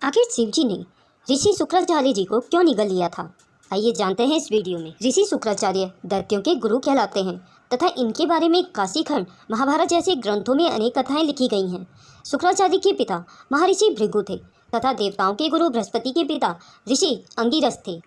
आखिर शिव जी ने ऋषि शुक्राचार्य जी को क्यों निगल लिया था? आइए जानते हैं इस वीडियो में। ऋषि शुक्राचार्य दैत्यों के गुरु कहलाते हैं तथा इनके बारे में काशी खंड, महाभारत जैसे ग्रंथों में अनेक कथाएं लिखी गई हैं। शुक्राचार्य के पिता महर्षि भृगु थे तथा देवताओं के गुरु बृहस्पति के पिता ऋषि अंगिरस थे।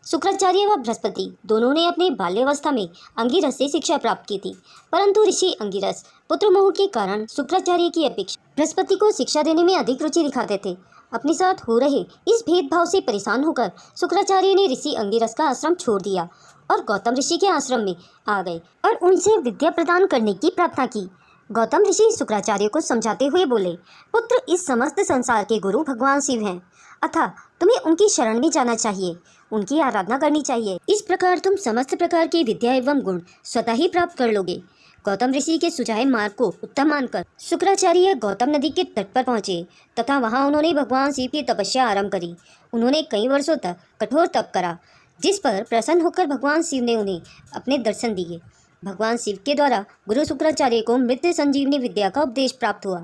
शुक्राचार्य व बृहस्पति दोनों ने अपने बाल्यावस्था में अंगिरस से शिक्षा प्राप्त की थी, परंतु ऋषि अंगिरस पुत्र मोह के कारण शुक्राचार्य की अपेक्षा बृहस्पति को शिक्षा देने में अधिक रुचि दिखाते थे। अपने साथ हो रहे इस भेदभाव से परेशान होकर शुक्राचार्य ने ऋषि अंगिरस का आश्रम छोड़ दिया और गौतम ऋषि के आश्रम में आ गए और उनसे विद्या प्रदान करने की प्रार्थना की। गौतम ऋषि शुक्राचार्य को समझाते हुए बोले, पुत्र, इस समस्त संसार के गुरु भगवान शिव हैं, अतः तुम्हें उनकी शरण में जाना चाहिए, उनकी आराधना करनी चाहिए। इस प्रकार तुम समस्त प्रकार की विद्या एवं गुण स्वतः ही प्राप्त कर लोगे। गौतम ऋषि के सुझाए मार्ग को उत्तम मानकर शुक्राचार्य गौतम नदी के तट पर पहुंचे तथा वहां उन्होंने भगवान शिव की तपस्या आरंभ करी। उन्होंने कई वर्षों तक कठोर तप करा, जिस पर प्रसन्न होकर भगवान शिव ने उन्हें अपने दर्शन दिए। भगवान शिव के द्वारा गुरु शुक्राचार्य को मृत्यु संजीवनी विद्या का उपदेश प्राप्त हुआ।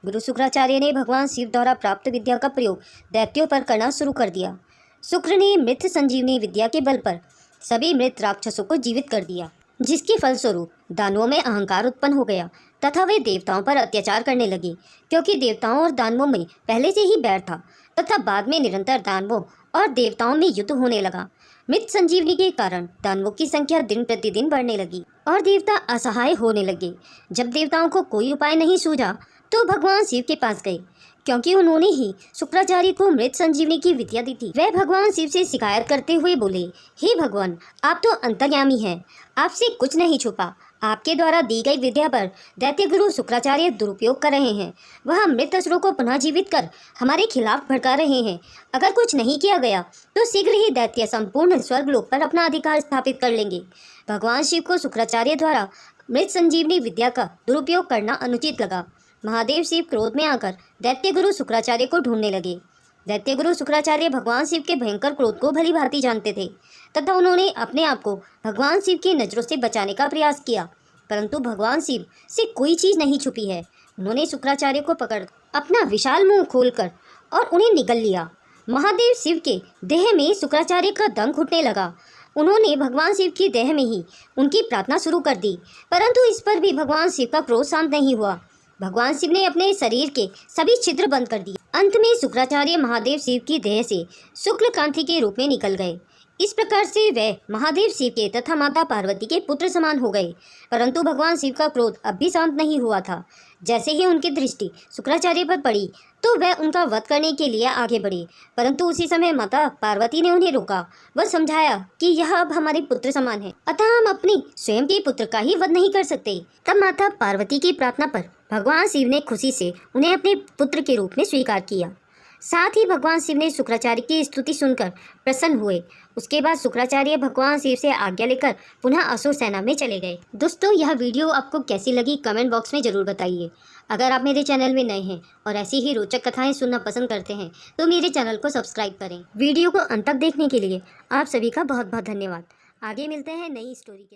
गुरु शुक्राचार्य ने भगवान शिव द्वारा प्राप्त विद्या का प्रयोग दैत्यों पर करना शुरू कर दिया। शुक्र ने मृत्यु संजीवनी विद्या के बल पर सभी मृत राक्षसों को जीवित कर दिया, जिसके फलस्वरूप दानवों में अहंकार उत्पन्न हो गया तथा वे देवताओं पर अत्याचार करने लगे, क्योंकि देवताओं और दानवों में पहले से ही बैर था तथा बाद में निरंतर दानवों और देवताओं में युद्ध होने लगा। मृत संजीवनी के कारण दानवों की संख्या दिन प्रतिदिन बढ़ने लगी और देवता असहाय होने लगे। जब देवताओं को कोई उपाय नहीं सूझा तो भगवान शिव के पास गए, क्योंकि उन्होंने ही शुक्राचार्य को मृत संजीवनी की विद्या दी थी। वह भगवान शिव से शिकायत करते हुए बोले, हे भगवान, आप तो अंतर्यामी हैं, आपसे कुछ नहीं छुपा। आपके द्वारा दी गई विद्या पर दैत्य गुरु शुक्राचार्य दुरुपयोग कर रहे हैं। वह मृत असुरों को पुनः जीवित कर हमारे खिलाफ भड़का रहे हैं। अगर कुछ नहीं किया गया तो शीघ्र ही दैत्य संपूर्ण स्वर्गलोक पर अपना अधिकार स्थापित कर लेंगे। भगवान शिव को शुक्राचार्य द्वारा मृत संजीवनी विद्या का दुरुपयोग करना अनुचित लगा। महादेव शिव क्रोध में आकर दैत्य गुरु शुक्राचार्य को ढूंढने लगे। दैत्य गुरु शुक्राचार्य भगवान शिव के भयंकर क्रोध को भली भांति जानते थे तथा उन्होंने अपने आप को भगवान शिव की नज़रों से बचाने का प्रयास किया, परंतु भगवान शिव से कोई चीज़ नहीं छुपी है। उन्होंने शुक्राचार्य को पकड़ अपना विशाल मुंह खोलकर और उन्हें निगल लिया। महादेव शिव के देह में शुक्राचार्य का दम घुटने लगा। उन्होंने भगवान शिव की देह में ही उनकी प्रार्थना शुरू कर दी, परंतु इस पर भी भगवान शिव का क्रोध शांत नहीं हुआ। भगवान शिव ने अपने शरीर के सभी छिद्र बंद कर दिए। अंत में शुक्राचार्य महादेव शिव की देह से शुक्ल कांति के रूप में निकल गए। इस प्रकार से वे महादेव शिव के तथा माता पार्वती के पुत्र समान हो गए, परंतु भगवान शिव का क्रोध अब भी शांत नहीं हुआ था। जैसे ही उनकी दृष्टि शुक्राचार्य पर पड़ी तो वह उनका वध करने के लिए आगे बढ़े, परंतु उसी समय माता पार्वती ने उन्हें रोका। वह समझाया कि यह अब हमारे पुत्र समान है, अतः हम अपने स्वयं के पुत्र का ही वध नहीं कर सकते। तब माता पार्वती की प्रार्थना पर भगवान शिव ने खुशी से उन्हें अपने पुत्र के रूप में स्वीकार किया। साथ ही भगवान शिव ने शुक्राचार्य की स्तुति सुनकर प्रसन्न हुए। उसके बाद शुक्राचार्य भगवान शिव से आज्ञा लेकर पुनः असुर सेना में चले गए। दोस्तों, यह वीडियो आपको कैसी लगी कमेंट बॉक्स में ज़रूर बताइए। अगर आप मेरे चैनल में नए हैं और ऐसी ही रोचक कथाएं सुनना पसंद करते हैं तो मेरे चैनल को सब्सक्राइब करें। वीडियो को अंत तक देखने के लिए आप सभी का बहुत बहुत धन्यवाद। आगे मिलते हैं नई स्टोरी के